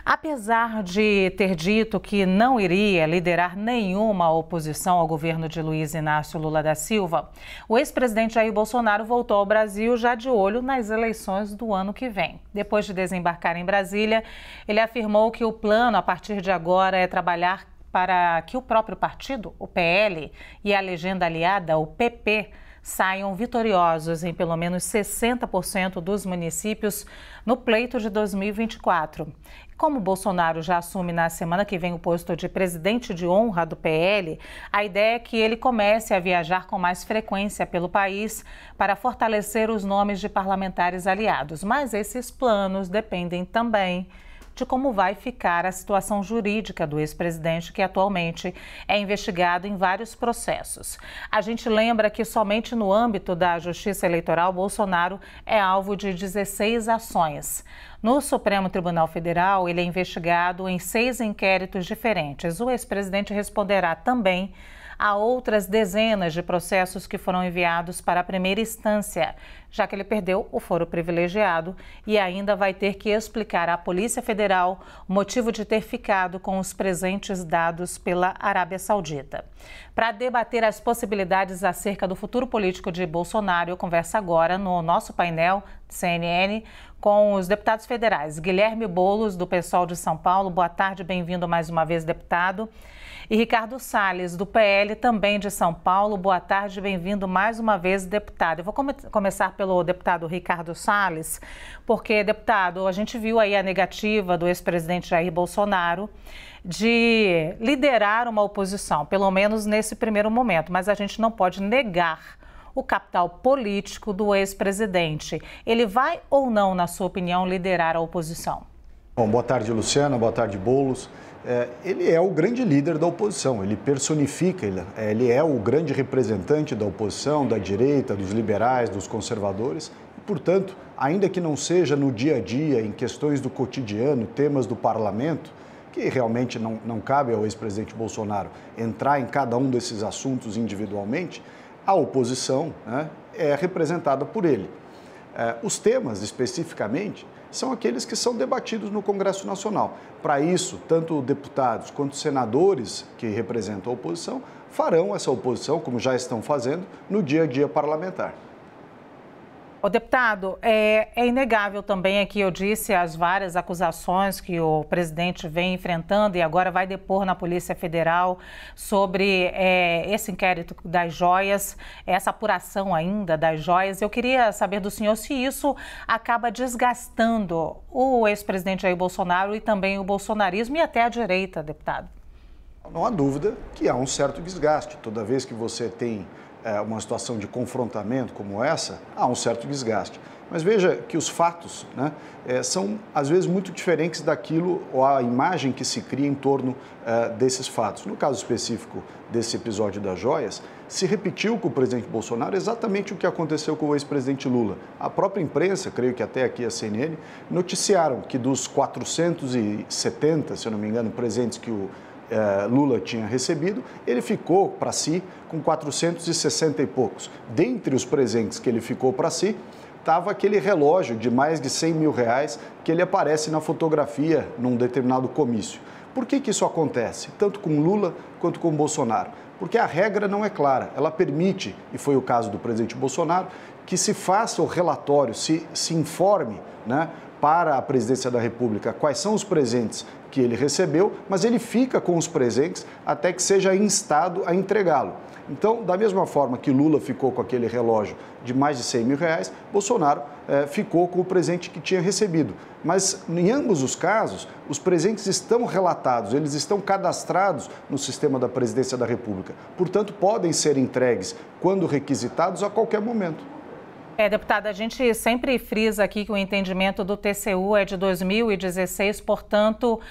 Apesar de ter dito que não iria liderar nenhuma oposição ao governo de Luiz Inácio Lula da Silva, o ex-presidente Jair Bolsonaro voltou ao Brasil já de olho nas eleições do ano que vem. Depois de desembarcar em Brasília, ele afirmou que o plano a partir de agora é trabalhar para que o próprio partido, o PL, e a legenda aliada, o PP, saiam vitoriosos em pelo menos 60% dos municípios no pleito de 2024. Como Bolsonaro já assume na semana que vem o posto de presidente de honra do PL, a ideia é que ele comece a viajar com mais frequência pelo país para fortalecer os nomes de parlamentares aliados. Mas esses planos dependem também de como vai ficar a situação jurídica do ex-presidente, que atualmente é investigado em vários processos. A gente lembra que somente no âmbito da Justiça Eleitoral, Bolsonaro é alvo de 16 ações. No Supremo Tribunal Federal, ele é investigado em 6 inquéritos diferentes. O ex-presidente responderá também a outras dezenas de processos que foram enviados para a primeira instância, já que ele perdeu o foro privilegiado e ainda vai ter que explicar à Polícia Federal o motivo de ter ficado com os presentes dados pela Arábia Saudita. Para debater as possibilidades acerca do futuro político de Bolsonaro, eu converso agora no nosso painel CNN com os deputados federais. Guilherme Boulos, do PSOL de São Paulo. Boa tarde, bem-vindo mais uma vez, deputado. E Ricardo Salles, do PL, também de São Paulo. Boa tarde, bem-vindo mais uma vez, deputado. Eu vou começar pelo deputado Ricardo Salles, porque, deputado, a gente viu aí a negativa do ex-presidente Jair Bolsonaro de liderar uma oposição, pelo menos nesse primeiro momento, mas a gente não pode negar o capital político do ex-presidente. Ele vai ou não, na sua opinião, liderar a oposição? Bom, boa tarde, Luciana, boa tarde, Boulos. Ele é o grande líder da oposição, ele personifica, ele é o grande representante da oposição, da direita, dos liberais, dos conservadores. E, portanto, ainda que não seja no dia a dia, em questões do cotidiano, temas do parlamento, que realmente não cabe ao ex-presidente Bolsonaro entrar em cada um desses assuntos individualmente, a oposição, né, é representada por ele. Os temas, especificamente, são aqueles que são debatidos no Congresso Nacional. Para isso, tanto deputados quanto senadores que representam a oposição farão essa oposição, como já estão fazendo, no dia a dia parlamentar. O deputado, é inegável também aqui, eu disse, as várias acusações que o presidente vem enfrentando e agora vai depor na Polícia Federal sobre esse inquérito das joias, essa apuração ainda das joias. Eu queria saber do senhor se isso acaba desgastando o ex-presidente Jair Bolsonaro e também o bolsonarismo e até a direita, deputado. Não há dúvida que há um certo desgaste. Toda vez que você tem uma situação de confrontamento como essa, há um certo desgaste. Mas veja que os fatos, né, são, às vezes, muito diferentes daquilo ou a imagem que se cria em torno desses fatos. No caso específico desse episódio das joias, se repetiu com o presidente Bolsonaro exatamente o que aconteceu com o ex-presidente Lula. A própria imprensa, creio que até aqui a CNN, noticiaram que dos 470, se eu não me engano, presentes que o Lula tinha recebido, ele ficou para si com 460 e poucos. Dentre os presentes que ele ficou para si, estava aquele relógio de mais de 100 mil reais que ele aparece na fotografia num determinado comício. Por que isso acontece, tanto com Lula quanto com Bolsonaro? Porque a regra não é clara, ela permite, e foi o caso do presidente Bolsonaro, que se faça o relatório, se informe, né, para a presidência da República quais são os presentes que ele recebeu, mas ele fica com os presentes até que seja instado a entregá-lo. Então, da mesma forma que Lula ficou com aquele relógio de mais de 100 mil reais, Bolsonaro ficou com o presente que tinha recebido. Mas, em ambos os casos, os presentes estão relatados, eles estão cadastrados no sistema da Presidência da República. Portanto, podem ser entregues, quando requisitados, a qualquer momento. Deputada, a gente sempre frisa aqui que o entendimento do TCU é de 2016, portanto,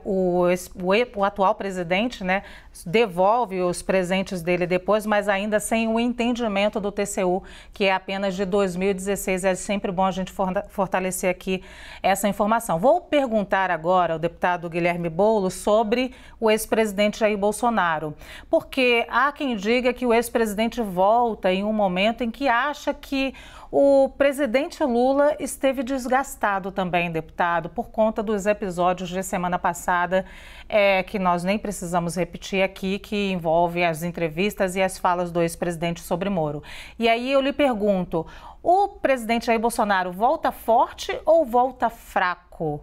o atual presidente, né, devolve os presentes dele depois, mas ainda sem o entendimento do TCU, que é apenas de 2016. É sempre bom a gente fortalecer aqui essa informação. Vou perguntar agora ao deputado Guilherme Boulos sobre o ex-presidente Jair Bolsonaro, porque há quem diga que o ex-presidente volta em um momento em que acha que que o presidente Lula esteve desgastado também, deputado, por conta dos episódios de semana passada, que nós nem precisamos repetir aqui, que envolve as entrevistas e as falas do ex-presidente sobre Moro. E aí eu lhe pergunto, o presidente Jair Bolsonaro volta forte ou volta fraco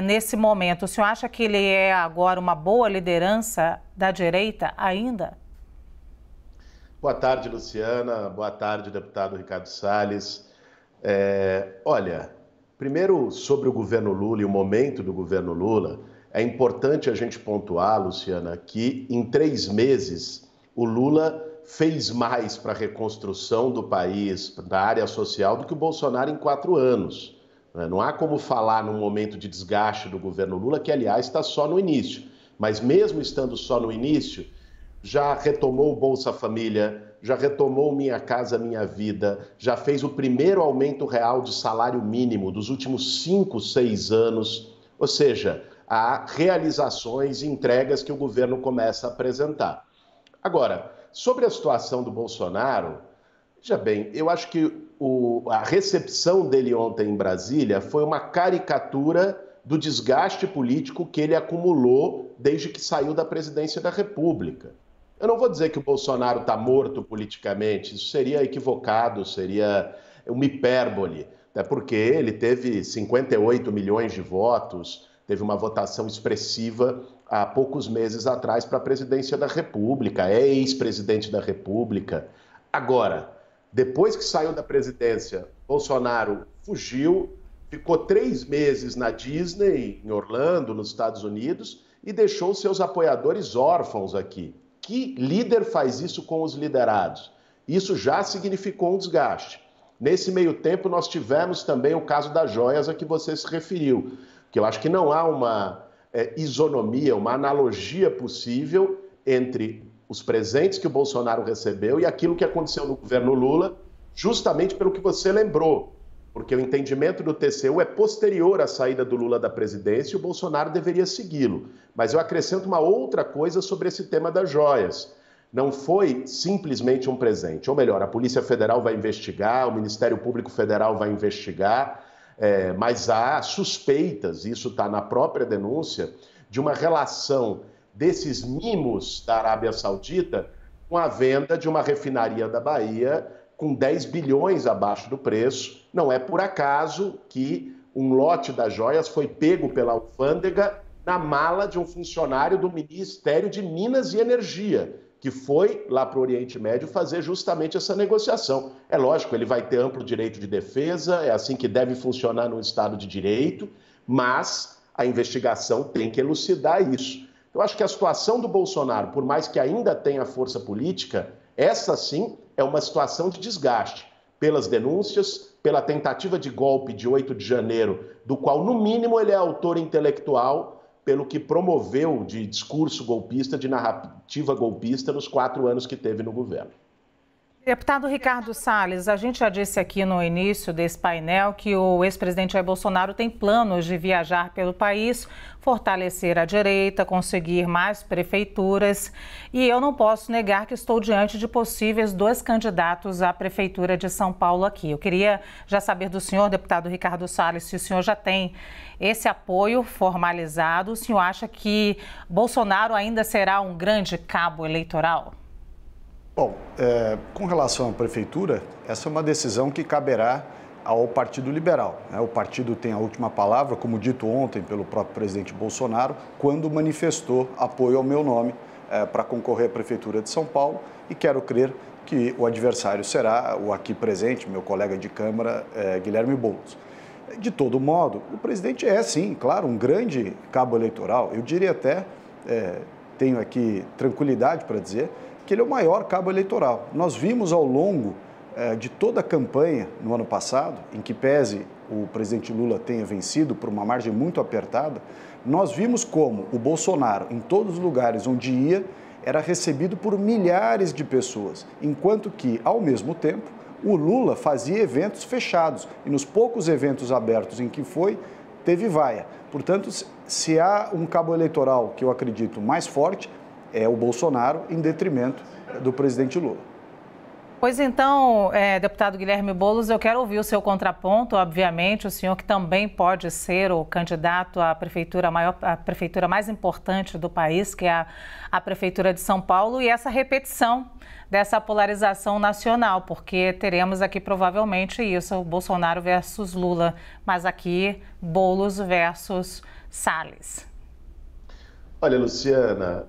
nesse momento? O senhor acha que ele é agora uma boa liderança da direita ainda? Boa tarde, Luciana. Boa tarde, deputado Ricardo Salles. Olha, primeiro sobre o governo Lula e o momento do governo Lula, é importante a gente pontuar, Luciana, que em 3 meses o Lula fez mais para a reconstrução do país, da área social, do que o Bolsonaro em 4 anos. Não há como falar num momento de desgaste do governo Lula, que aliás está só no início. Mas mesmo estando só no início, já retomou o Bolsa Família, já retomou Minha Casa Minha Vida, já fez o primeiro aumento real de salário mínimo dos últimos 5, 6 anos. Ou seja, há realizações e entregas que o governo começa a apresentar. Agora, sobre a situação do Bolsonaro, veja bem, eu acho que a recepção dele ontem em Brasília foi uma caricatura do desgaste político que ele acumulou desde que saiu da presidência da República. Eu não vou dizer que o Bolsonaro está morto politicamente, isso seria equivocado, seria uma hipérbole, até porque ele teve 58 milhões de votos, teve uma votação expressiva há poucos meses atrás para a presidência da República, é ex-presidente da República. Agora, depois que saiu da presidência, Bolsonaro fugiu, ficou 3 meses na Disney, em Orlando, nos Estados Unidos, e deixou seus apoiadores órfãos aqui. Que líder faz isso com os liderados? Isso já significou um desgaste. Nesse meio tempo, nós tivemos também o caso das joias a que você se referiu, que eu acho que não há uma isonomia, uma analogia possível entre os presentes que o Bolsonaro recebeu e aquilo que aconteceu no governo Lula, justamente pelo que você lembrou, porque o entendimento do TCU é posterior à saída do Lula da presidência e o Bolsonaro deveria segui-lo. Mas eu acrescento uma outra coisa sobre esse tema das joias. Não foi simplesmente um presente, ou melhor, a Polícia Federal vai investigar, o Ministério Público Federal vai investigar, mas há suspeitas, isso está na própria denúncia, de uma relação desses mimos da Arábia Saudita com a venda de uma refinaria da Bahia com 10 bilhões abaixo do preço. Não é por acaso que um lote das joias foi pego pela alfândega na mala de um funcionário do Ministério de Minas e Energia, que foi lá para o Oriente Médio fazer justamente essa negociação. É lógico, ele vai ter amplo direito de defesa, é assim que deve funcionar no Estado de Direito, mas a investigação tem que elucidar isso. Eu acho que a situação do Bolsonaro, por mais que ainda tenha força política, essa sim é uma situação de desgaste, pelas denúncias, pela tentativa de golpe de 8 de janeiro, do qual, no mínimo, ele é autor intelectual, pelo que promoveu de discurso golpista, de narrativa golpista nos 4 anos que teve no governo. Deputado Ricardo Salles, a gente já disse aqui no início desse painel que o ex-presidente Jair Bolsonaro tem planos de viajar pelo país, fortalecer a direita, conseguir mais prefeituras. E eu não posso negar que estou diante de possíveis 2 candidatos à prefeitura de São Paulo aqui. Eu queria já saber do senhor, deputado Ricardo Salles, se o senhor já tem esse apoio formalizado. O senhor acha que Bolsonaro ainda será um grande cabo eleitoral? Bom, com relação à prefeitura, essa é uma decisão que caberá ao Partido Liberal. O partido tem a última palavra, como dito ontem pelo próprio presidente Bolsonaro, quando manifestou apoio ao meu nome para concorrer à Prefeitura de São Paulo, e quero crer que o adversário será o aqui presente, meu colega de Câmara, Guilherme Boulos. De todo modo, o presidente é, sim, claro, um grande cabo eleitoral. Eu diria até, tenho aqui tranquilidade para dizer, que ele é o maior cabo eleitoral. Nós vimos ao longo de toda a campanha no ano passado, em que pese o presidente Lula tenha vencido por uma margem muito apertada, nós vimos como o Bolsonaro, em todos os lugares onde ia, era recebido por milhares de pessoas, enquanto que, ao mesmo tempo, o Lula fazia eventos fechados e nos poucos eventos abertos em que foi, teve vaia. Portanto, se há um cabo eleitoral que eu acredito mais forte, é o Bolsonaro, em detrimento do presidente Lula. Pois então, deputado Guilherme Boulos, eu quero ouvir o seu contraponto, obviamente, o senhor que também pode ser o candidato à prefeitura a prefeitura mais importante do país, que é a Prefeitura de São Paulo, e essa repetição dessa polarização nacional, porque teremos aqui provavelmente isso, Bolsonaro versus Lula, mas aqui Boulos versus Salles. Olha, Luciana,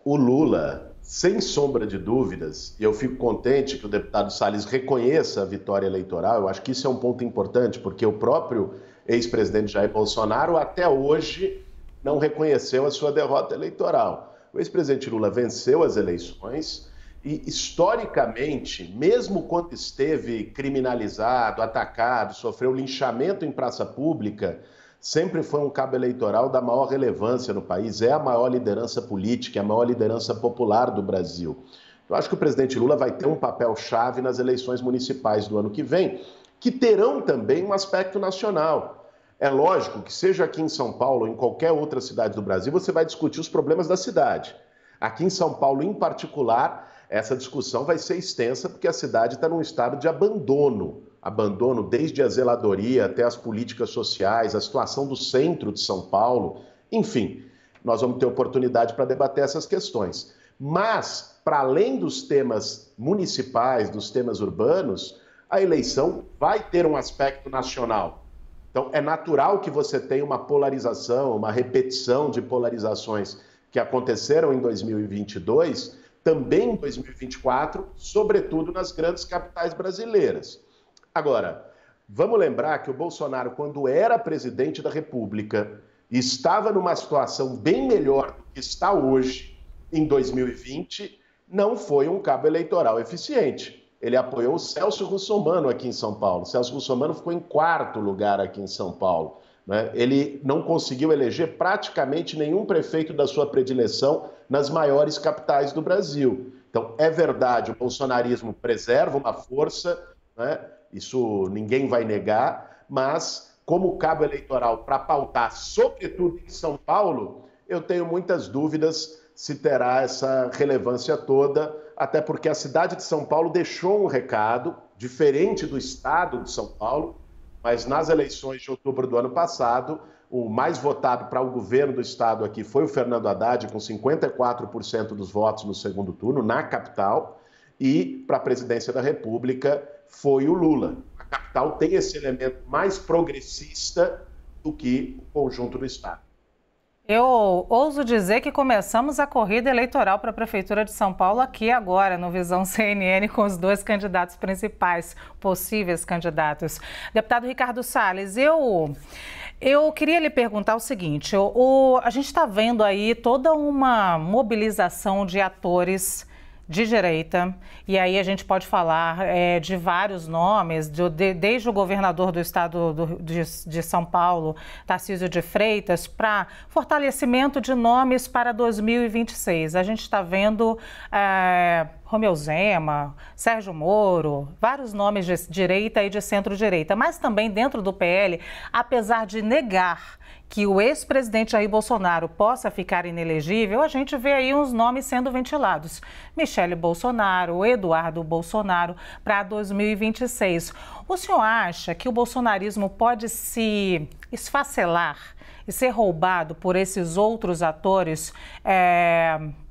o Lula, sem sombra de dúvidas, e eu fico contente que o deputado Salles reconheça a vitória eleitoral, eu acho que isso é um ponto importante, porque o próprio ex-presidente Jair Bolsonaro até hoje não reconheceu a sua derrota eleitoral. O ex-presidente Lula venceu as eleições e, historicamente, mesmo quando esteve criminalizado, atacado, sofreu linchamento em praça pública, sempre foi um cabo eleitoral da maior relevância no país, é a maior liderança política, é a maior liderança popular do Brasil. Eu acho que o presidente Lula vai ter um papel-chave nas eleições municipais do ano que vem, que terão também um aspecto nacional. É lógico que seja aqui em São Paulo ou em qualquer outra cidade do Brasil, você vai discutir os problemas da cidade. Aqui em São Paulo, em particular, essa discussão vai ser extensa porque a cidade está num estado de abandono desde a zeladoria até as políticas sociais, a situação do centro de São Paulo, enfim, nós vamos ter oportunidade para debater essas questões. Mas, para além dos temas municipais, dos temas urbanos, a eleição vai ter um aspecto nacional. Então, é natural que você tenha uma polarização, uma repetição de polarizações que aconteceram em 2022, também em 2024, sobretudo nas grandes capitais brasileiras. Agora, vamos lembrar que o Bolsonaro, quando era presidente da República, estava numa situação bem melhor do que está hoje, em 2020, não foi um cabo eleitoral eficiente. Ele apoiou o Celso Russomano aqui em São Paulo. O Celso Russomano ficou em 4º lugar aqui em São Paulo, né? Ele não conseguiu eleger praticamente nenhum prefeito da sua predileção nas maiores capitais do Brasil. Então, é verdade, o bolsonarismo preserva uma força, né? Isso ninguém vai negar, mas como cabo eleitoral para pautar, sobretudo em São Paulo, eu tenho muitas dúvidas se terá essa relevância toda, até porque a cidade de São Paulo deixou um recado, diferente do estado de São Paulo, mas nas eleições de outubro do ano passado, o mais votado para o governo do estado aqui foi o Fernando Haddad, com 54% dos votos no segundo turno, na capital, e para a presidência da República foi o Lula. A capital tem esse elemento mais progressista do que o conjunto do estado. Eu ouso dizer que começamos a corrida eleitoral para a Prefeitura de São Paulo aqui agora, no Visão CNN, com os 2 candidatos principais, possíveis candidatos. Deputado Ricardo Salles, eu queria lhe perguntar o seguinte, a gente está vendo aí toda uma mobilização de atores de direita, e aí a gente pode falar de vários nomes, desde o governador do estado de São Paulo, Tarcísio de Freitas, para fortalecimento de nomes para 2026. A gente está vendo Romeu Zema, Sérgio Moro, vários nomes de direita e de centro-direita, mas também dentro do PL, apesar de negar que o ex-presidente Jair Bolsonaro possa ficar inelegível, a gente vê aí uns nomes sendo ventilados. Michele Bolsonaro, Eduardo Bolsonaro para 2026. O senhor acha que o bolsonarismo pode se esfacelar e ser roubado por esses outros atores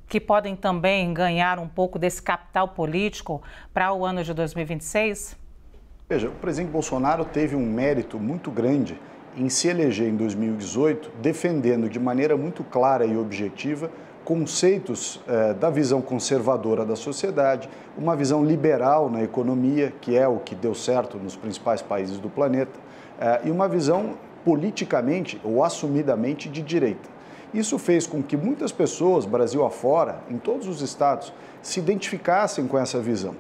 que podem também ganhar um pouco desse capital político para o ano de 2026? Veja, o presidente Bolsonaro teve um mérito muito grande em se eleger em 2018, defendendo de maneira muito clara e objetiva conceitos da visão conservadora da sociedade, uma visão liberal na economia, que é o que deu certo nos principais países do planeta, e uma visão politicamente ou assumidamente de direita. Isso fez com que muitas pessoas, Brasil afora, em todos os estados, se identificassem com essa visão.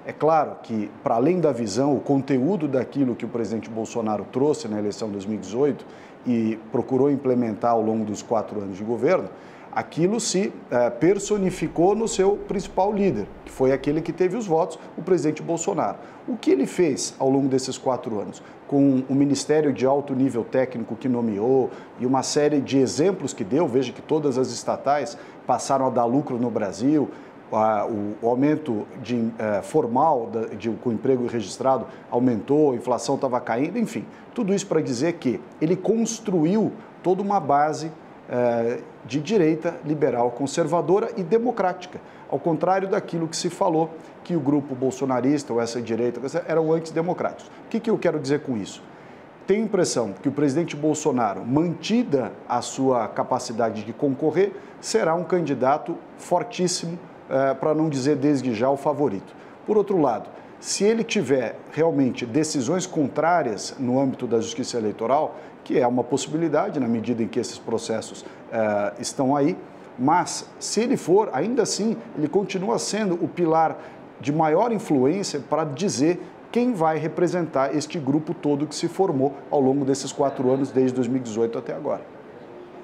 É claro que, para além da visão, o conteúdo daquilo que o presidente Bolsonaro trouxe na eleição de 2018 e procurou implementar ao longo dos 4 anos de governo, aquilo se personificou no seu principal líder, que foi aquele que teve os votos, o presidente Bolsonaro. O que ele fez ao longo desses 4 anos? Com o Ministério de Alto Nível Técnico que nomeou e uma série de exemplos que deu, veja que todas as estatais passaram a dar lucro no Brasil, o aumento formal com o emprego registrado aumentou, a inflação estava caindo, enfim, tudo isso para dizer que ele construiu toda uma base de direita liberal, conservadora e democrática, ao contrário daquilo que se falou, que o grupo bolsonarista ou essa direita eram antidemocráticos. O que eu quero dizer com isso? Tenho a impressão que o presidente Bolsonaro, mantida a sua capacidade de concorrer, será um candidato fortíssimo, para não dizer desde já o favorito. Por outro lado, se ele tiver realmente decisões contrárias no âmbito da justiça eleitoral, que é uma possibilidade na medida em que esses processos estão aí, mas se ele for, ainda assim, ele continua sendo o pilar de maior influência para dizer quem vai representar este grupo todo que se formou ao longo desses 4 anos, desde 2018 até agora.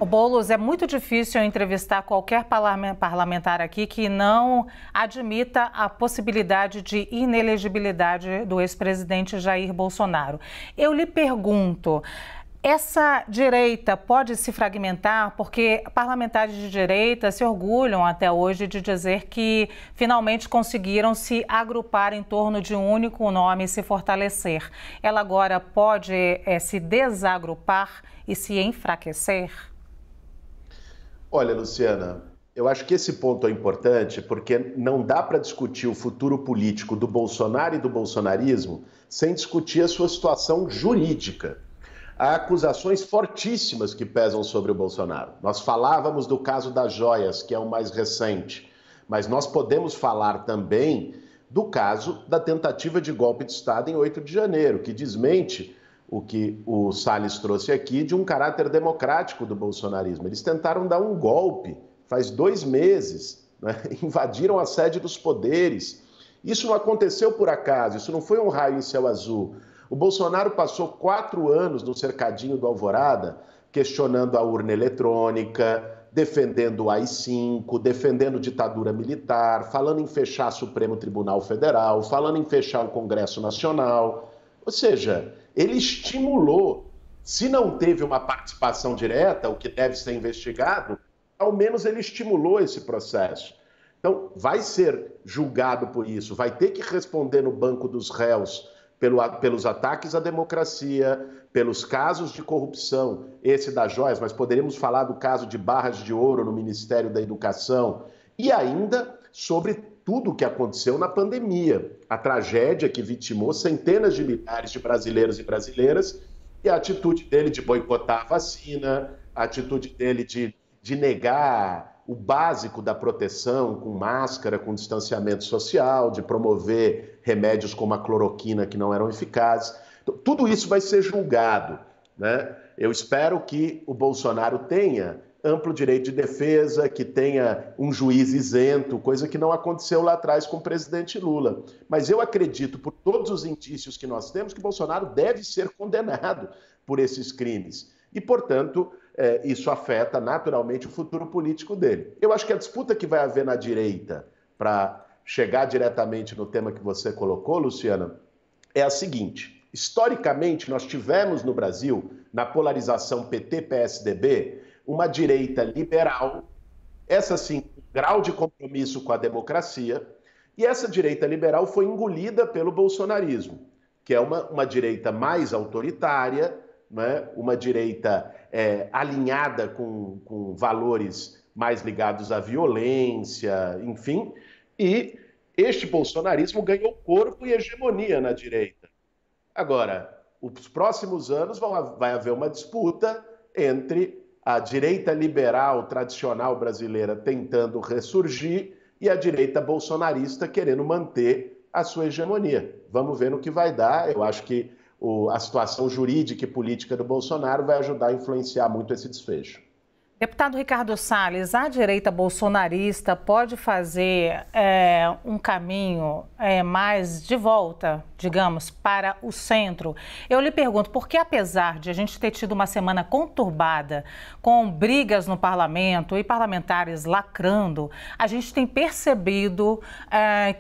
O Boulos, é muito difícil entrevistar qualquer parlamentar aqui que não admita a possibilidade de inelegibilidade do ex-presidente Jair Bolsonaro. Eu lhe pergunto, essa direita pode se fragmentar? Porque parlamentares de direita se orgulham até hoje de dizer que finalmente conseguiram se agrupar em torno de um único nome e se fortalecer. Ela agora pode se desagrupar e se enfraquecer? Olha, Luciana, eu acho que esse ponto é importante porque não dá para discutir o futuro político do Bolsonaro e do bolsonarismo sem discutir a sua situação jurídica. Há acusações fortíssimas que pesam sobre o Bolsonaro. Nós falávamos do caso das joias, que é o mais recente, mas nós podemos falar também do caso da tentativa de golpe de Estado em 8 de janeiro, que desmente o que o Salles trouxe aqui de um caráter democrático do bolsonarismo. Eles tentaram dar um golpe faz 2 meses, né? Invadiram a sede dos poderes. Isso não aconteceu por acaso, isso não foi um raio em céu azul. O Bolsonaro passou 4 anos no cercadinho do Alvorada, questionando a urna eletrônica, defendendo o AI-5, defendendo ditadura militar, falando em fechar o Supremo Tribunal Federal, falando em fechar o Congresso Nacional. Ou seja, ele estimulou, se não teve uma participação direta, o que deve ser investigado, ao menos ele estimulou esse processo. Então, vai ser julgado por isso, vai ter que responder no banco dos réus pelos ataques à democracia, pelos casos de corrupção, esse das joias, mas poderíamos falar do caso de barras de ouro no Ministério da Educação, e ainda sobre tudo o que aconteceu na pandemia, a tragédia que vitimou centenas de milhares de brasileiros e brasileiras, e a atitude dele de boicotar a vacina, a atitude dele de negar o básico da proteção, com máscara, com distanciamento social, de promover remédios como a cloroquina que não eram eficazes. Então, tudo isso vai ser julgado, né? Eu espero que o Bolsonaro tenha amplo direito de defesa, que tenha um juiz isento, coisa que não aconteceu lá atrás com o presidente Lula. Mas eu acredito, por todos os indícios que nós temos, que Bolsonaro deve ser condenado por esses crimes. E, portanto, isso afeta naturalmente o futuro político dele. Eu acho que a disputa que vai haver na direita, para chegar diretamente no tema que você colocou, Luciana, é a seguinte: historicamente, nós tivemos no Brasil, na polarização PT-PSDB, uma direita liberal, essa sim, um grau de compromisso com a democracia, e essa direita liberal foi engolida pelo bolsonarismo, que é uma direita mais autoritária, né? Uma direita alinhada com valores mais ligados à violência, enfim, e este bolsonarismo ganhou corpo e hegemonia na direita. Agora, os próximos anos vai haver uma disputa entre a direita liberal tradicional brasileira tentando ressurgir e a direita bolsonarista querendo manter a sua hegemonia. Vamos ver no que vai dar. Eu acho que a situação jurídica e política do Bolsonaro vai ajudar a influenciar muito esse desfecho. Deputado Ricardo Salles, a direita bolsonarista pode fazer um caminho mais de volta, digamos, para o centro? Eu lhe pergunto, porque apesar de a gente ter tido uma semana conturbada, com brigas no parlamento e parlamentares lacrando, a gente tem percebido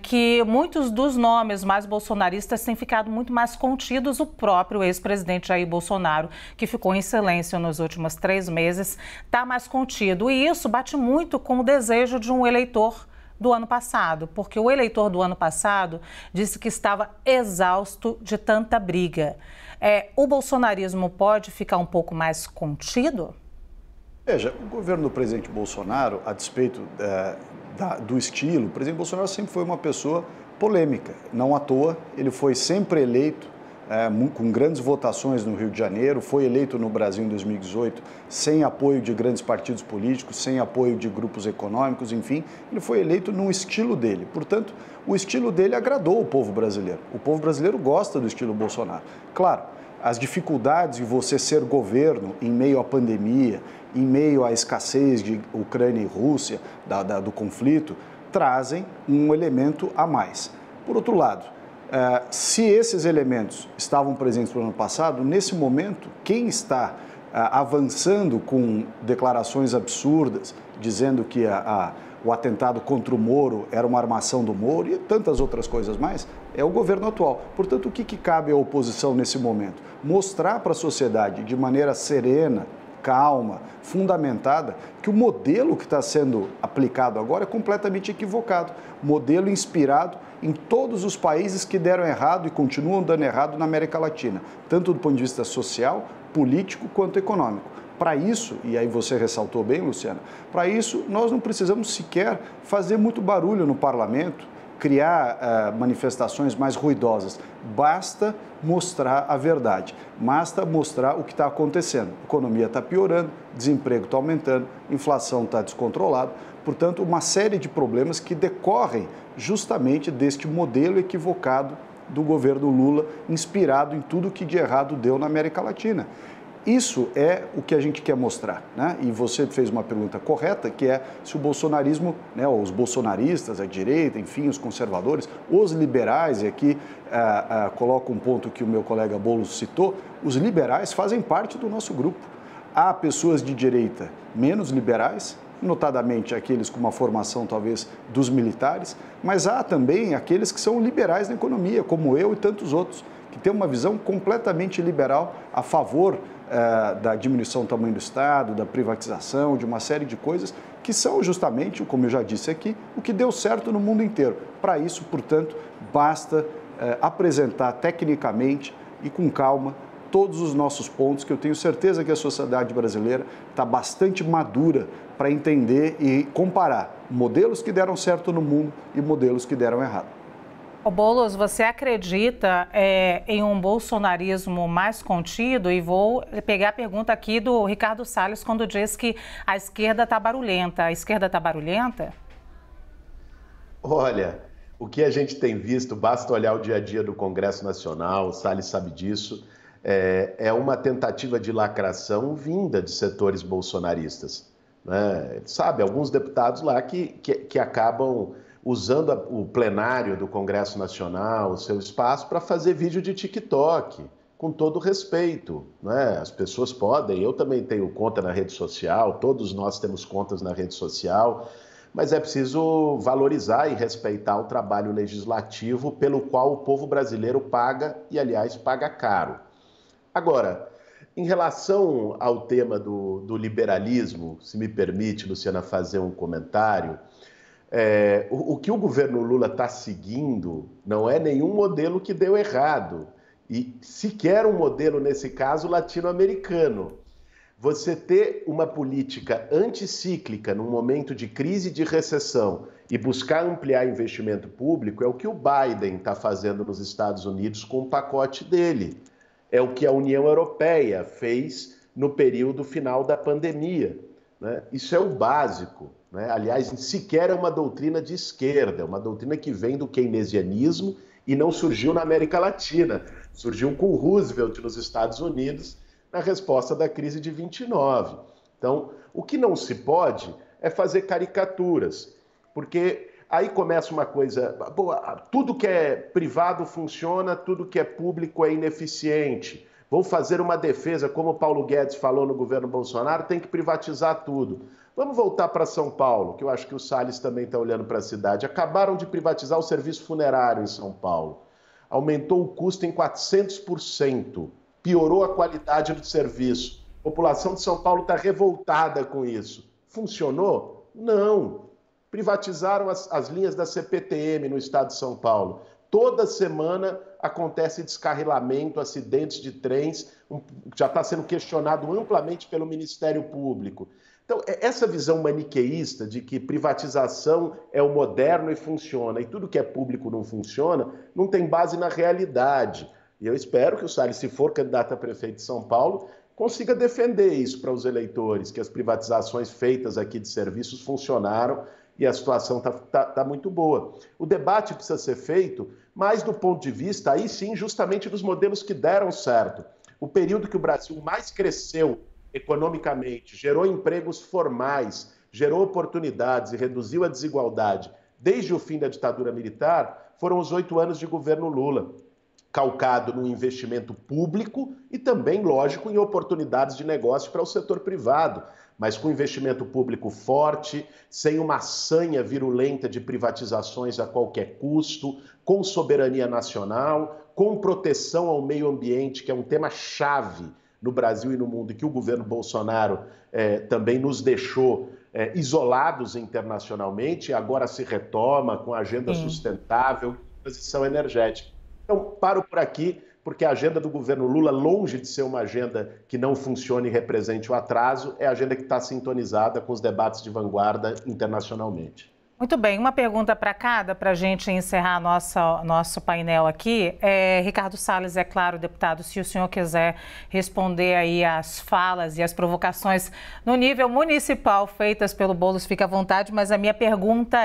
que muitos dos nomes mais bolsonaristas têm ficado muito mais contidos. O próprio ex-presidente Jair Bolsonaro, que ficou em silêncio nos últimos 3 meses, está mais contido, e isso bate muito com o desejo de um eleitor do ano passado, porque o eleitor do ano passado disse que estava exausto de tanta briga. O bolsonarismo pode ficar um pouco mais contido? Veja, o governo do presidente Bolsonaro, a despeito do estilo, o presidente Bolsonaro sempre foi uma pessoa polêmica. Não à toa, ele foi sempre eleito com grandes votações no Rio de Janeiro, foi eleito no Brasil em 2018 sem apoio de grandes partidos políticos, sem apoio de grupos econômicos, enfim, ele foi eleito no estilo dele. Portanto, o estilo dele agradou o povo brasileiro. O povo brasileiro gosta do estilo Bolsonaro. Claro, as dificuldades de você ser governo em meio à pandemia, em meio à escassez de Ucrânia e Rússia, do conflito, trazem um elemento a mais. Por outro lado, se esses elementos estavam presentes no ano passado, nesse momento, quem está avançando com declarações absurdas, dizendo que o atentado contra o Moro era uma armação do Moro e tantas outras coisas mais, é o governo atual. Portanto, o que cabe à oposição nesse momento? Mostrar para a sociedade, de maneira serena, calma, fundamentada, que o modelo que está sendo aplicado agora é completamente equivocado. Modelo inspirado em todos os países que deram errado e continuam dando errado na América Latina, tanto do ponto de vista social, político quanto econômico. Para isso, e aí você ressaltou bem, Luciana, para isso nós não precisamos sequer fazer muito barulho no parlamento, criar manifestações mais ruidosas. Basta mostrar a verdade, basta mostrar o que está acontecendo. A economia está piorando, desemprego está aumentando, inflação está descontrolada. Portanto, uma série de problemas que decorrem justamente deste modelo equivocado do governo Lula, inspirado em tudo que de errado deu na América Latina. Isso é o que a gente quer mostrar, né? E você fez uma pergunta correta, que é se o bolsonarismo, né, os bolsonaristas, a direita, enfim, os conservadores, os liberais, e aqui coloco um ponto que o meu colega Boulos citou, os liberais fazem parte do nosso grupo. Há pessoas de direita menos liberais, notadamente aqueles com uma formação talvez dos militares, mas há também aqueles que são liberais na economia, como eu e tantos outros, que têm uma visão completamente liberal a favor da diminuição do tamanho do Estado, da privatização, de uma série de coisas que são justamente, como eu já disse aqui, o que deu certo no mundo inteiro. Para isso, portanto, basta apresentar tecnicamente e com calma todos os nossos pontos, que eu tenho certeza que a sociedade brasileira está bastante madura para entender e comparar modelos que deram certo no mundo e modelos que deram errado. Boulos, você acredita em um bolsonarismo mais contido? E vou pegar a pergunta aqui do Ricardo Salles, quando diz que a esquerda está barulhenta. A esquerda está barulhenta? Olha, o que a gente tem visto, basta olhar o dia a dia do Congresso Nacional, o Salles sabe disso, é uma tentativa de lacração vinda de setores bolsonaristas, né? Sabe, alguns deputados lá que acabam usando o plenário do Congresso Nacional, o seu espaço, para fazer vídeo de TikTok, com todo respeito, né? As pessoas podem, eu também tenho conta na rede social, todos nós temos contas na rede social, mas é preciso valorizar e respeitar o trabalho legislativo pelo qual o povo brasileiro paga, e aliás paga caro. Agora, em relação ao tema do liberalismo, se me permite, Luciana, fazer um comentário, o que o governo Lula está seguindo não é nenhum modelo que deu errado, e sequer um modelo, nesse caso, latino-americano. Você ter uma política anticíclica num momento de crise e de recessão e buscar ampliar investimento público é o que o Biden está fazendo nos Estados Unidos com o pacote dele. É o que a União Europeia fez no período final da pandemia, né? Isso é o básico, né? Aliás, sequer é uma doutrina de esquerda, é uma doutrina que vem do keynesianismo e não surgiu na América Latina. Surgiu com Roosevelt nos Estados Unidos na resposta da crise de 29. Então, o que não se pode é fazer caricaturas, porque aí começa uma coisa, tudo que é privado funciona, tudo que é público é ineficiente. Vão fazer uma defesa, como o Paulo Guedes falou no governo Bolsonaro, tem que privatizar tudo. Vamos voltar para São Paulo, que eu acho que o Salles também está olhando para a cidade. Acabaram de privatizar o serviço funerário em São Paulo. Aumentou o custo em 400%, piorou a qualidade do serviço. A população de São Paulo está revoltada com isso. Funcionou? Não. Privatizaram as linhas da CPTM no estado de São Paulo. Toda semana acontece descarrilamento, acidentes de trens, já está sendo questionado amplamente pelo Ministério Público. Então, essa visão maniqueísta de que privatização é o moderno e funciona, e tudo que é público não funciona, não tem base na realidade. E eu espero que o Salles, se for candidato a prefeito de São Paulo, consiga defender isso para os eleitores, que as privatizações feitas aqui de serviços funcionaram e a situação está muito boa. O debate precisa ser feito, mas do ponto de vista, aí sim, justamente dos modelos que deram certo. O período que o Brasil mais cresceu economicamente, gerou empregos formais, gerou oportunidades e reduziu a desigualdade desde o fim da ditadura militar, foram os 8 anos de governo Lula, calcado no investimento público e também, lógico, em oportunidades de negócio para o setor privado, mas com investimento público forte, sem uma sanha virulenta de privatizações a qualquer custo, com soberania nacional, com proteção ao meio ambiente, que é um tema-chave no Brasil e no mundo, e que o governo Bolsonaro também nos deixou isolados internacionalmente, e agora se retoma com a agenda sustentável e transição energética. Então, paro por aqui, porque a agenda do governo Lula, longe de ser uma agenda que não funcione e represente o atraso, é a agenda que está sintonizada com os debates de vanguarda internacionalmente. Muito bem, uma pergunta para cada, para a gente encerrar nosso painel aqui. Ricardo Salles, é claro, deputado, se o senhor quiser responder aí às falas e às provocações no nível municipal feitas pelo Boulos, fica à vontade, mas a minha pergunta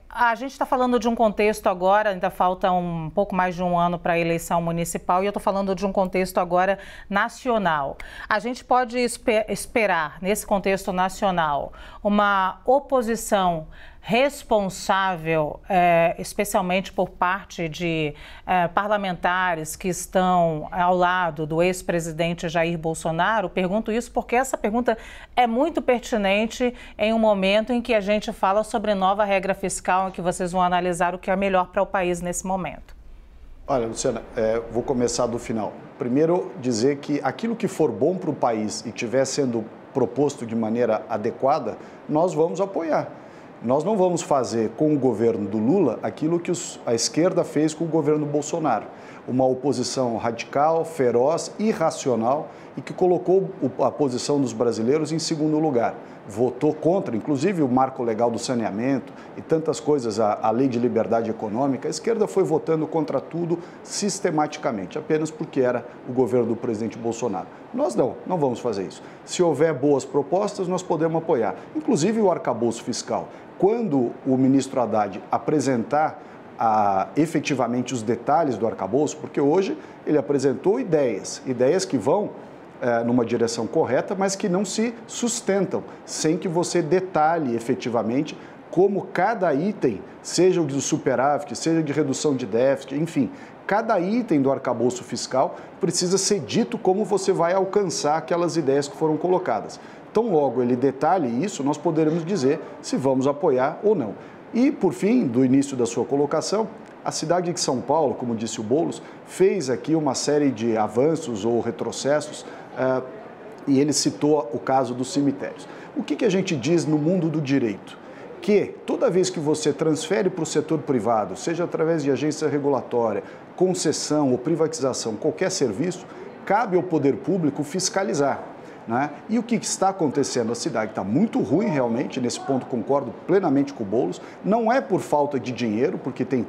a gente está falando de um contexto agora, ainda falta um pouco mais de um ano para a eleição municipal, e eu estou falando de um contexto agora nacional. A gente pode esperar, nesse contexto nacional, uma oposição responsável, especialmente por parte de parlamentares que estão ao lado do ex-presidente Jair Bolsonaro? Pergunto isso porque essa pergunta é muito pertinente em um momento em que a gente fala sobre nova regra fiscal, em que vocês vão analisar o que é melhor para o país nesse momento. Olha, Luciana, vou começar do final. Primeiro, dizer que aquilo que for bom para o país e estiver sendo proposto de maneira adequada, nós vamos apoiar. Nós não vamos fazer com o governo do Lula aquilo que a esquerda fez com o governo do Bolsonaro. Uma oposição radical, feroz, irracional e que colocou a posição dos brasileiros em segundo lugar. Votou contra, inclusive, o marco legal do saneamento e tantas coisas, a lei de liberdade econômica. A esquerda foi votando contra tudo sistematicamente, apenas porque era o governo do presidente Bolsonaro. Nós não vamos fazer isso. Se houver boas propostas, nós podemos apoiar, inclusive o arcabouço fiscal. Quando o ministro Haddad apresentar efetivamente os detalhes do arcabouço, porque hoje ele apresentou ideias que vão numa direção correta, mas que não se sustentam, sem que você detalhe efetivamente como cada item, seja o de superávit, seja de redução de déficit, enfim, cada item do arcabouço fiscal precisa ser dito como você vai alcançar aquelas ideias que foram colocadas. Então, logo ele detalhe isso, nós poderemos dizer se vamos apoiar ou não. E, por fim, do início da sua colocação, a cidade de São Paulo, como disse o Boulos, fez aqui uma série de avanços ou retrocessos e ele citou o caso dos cemitérios. O que a gente diz no mundo do direito? Que toda vez que você transfere para o setor privado, seja através de agência regulatória, concessão ou privatização, qualquer serviço, cabe ao poder público fiscalizar. Né? E o que está acontecendo? A cidade está muito ruim realmente, nesse ponto concordo plenamente com o Boulos, não é por falta de dinheiro, porque tem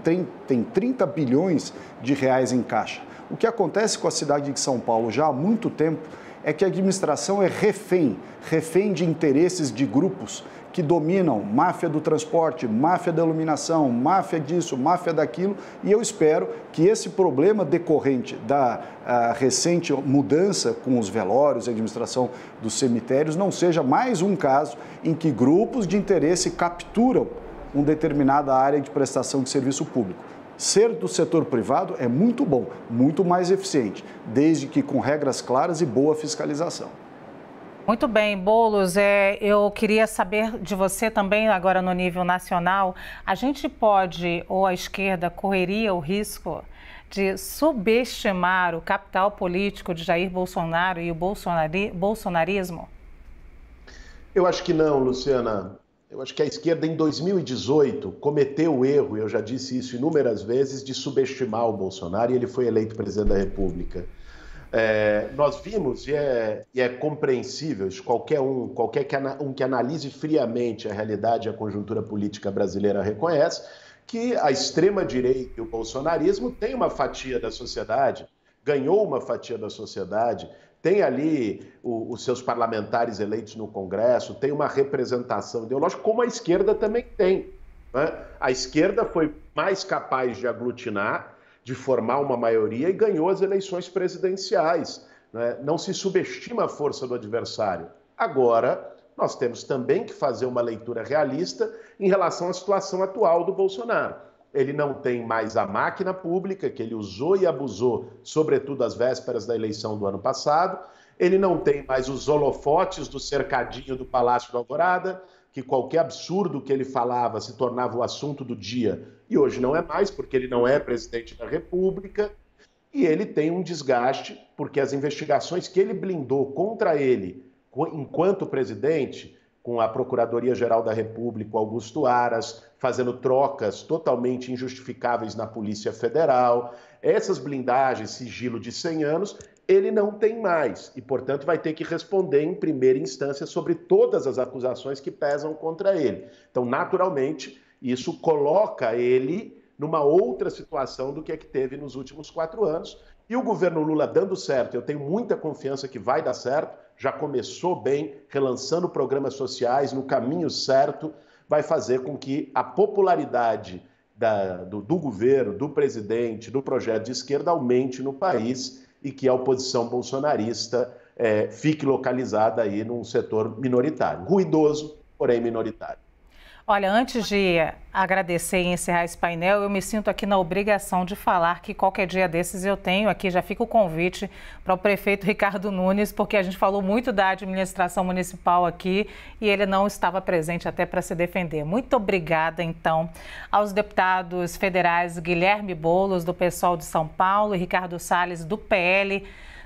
30 bilhões de reais em caixa. O que acontece com a cidade de São Paulo já há muito tempo é que a administração é refém de interesses de grupos que dominam máfia do transporte, máfia da iluminação, máfia disso, máfia daquilo, e eu espero que esse problema decorrente da recente mudança com os velórios e a administração dos cemitérios não seja mais um caso em que grupos de interesse capturam uma determinada área de prestação de serviço público. Ser do setor privado é muito bom, muito mais eficiente, desde que com regras claras e boa fiscalização. Muito bem, Boulos, eu queria saber de você também, agora no nível nacional, a gente pode, ou a esquerda, correria o risco de subestimar o capital político de Jair Bolsonaro e o bolsonarismo? Eu acho que não, Luciana. Eu acho que a esquerda, em 2018, cometeu o erro, e eu já disse isso inúmeras vezes, de subestimar o Bolsonaro, e ele foi eleito presidente da República. Nós vimos, e é compreensível, isso qualquer um que analise friamente a realidade e a conjuntura política brasileira reconhece, que a extrema-direita e o bolsonarismo têm uma fatia da sociedade, ganhou uma fatia da sociedade, tem ali os seus parlamentares eleitos no Congresso, tem uma representação ideológica, como a esquerda também tem, né? A esquerda foi mais capaz de aglutinar, de formar uma maioria e ganhou as eleições presidenciais, né? Não se subestima a força do adversário. Agora, nós temos também que fazer uma leitura realista em relação à situação atual do Bolsonaro. Ele não tem mais a máquina pública, que ele usou e abusou, sobretudo às vésperas da eleição do ano passado. Ele não tem mais os holofotes do cercadinho do Palácio da Alvorada, que qualquer absurdo que ele falava se tornava o assunto do dia. E hoje não é mais, porque ele não é presidente da República. E ele tem um desgaste, porque as investigações que ele blindou contra ele enquanto presidente, com a Procuradoria-Geral da República, Augusto Aras, fazendo trocas totalmente injustificáveis na Polícia Federal, essas blindagens, sigilo de 100 anos, ele não tem mais e, portanto, vai ter que responder em primeira instância sobre todas as acusações que pesam contra ele. Então, naturalmente, isso coloca ele numa outra situação do que teve nos últimos 4 anos. E o governo Lula dando certo, eu tenho muita confiança que vai dar certo, já começou bem, relançando programas sociais no caminho certo, vai fazer com que a popularidade do governo, do presidente, do projeto de esquerda aumente no país e que a oposição bolsonarista fique localizada aí num setor minoritário, ruidoso, porém minoritário. Olha, antes de agradecer e encerrar esse painel, eu me sinto aqui na obrigação de falar que qualquer dia desses eu tenho aqui, já fica o convite para o prefeito Ricardo Nunes, porque a gente falou muito da administração municipal aqui e ele não estava presente até para se defender. Muito obrigada, então, aos deputados federais Guilherme Boulos, do PSOL de São Paulo, e Ricardo Salles, do PL,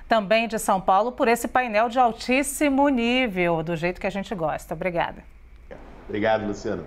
também de São Paulo, por esse painel de altíssimo nível, do jeito que a gente gosta. Obrigada. Obrigado, Luciano.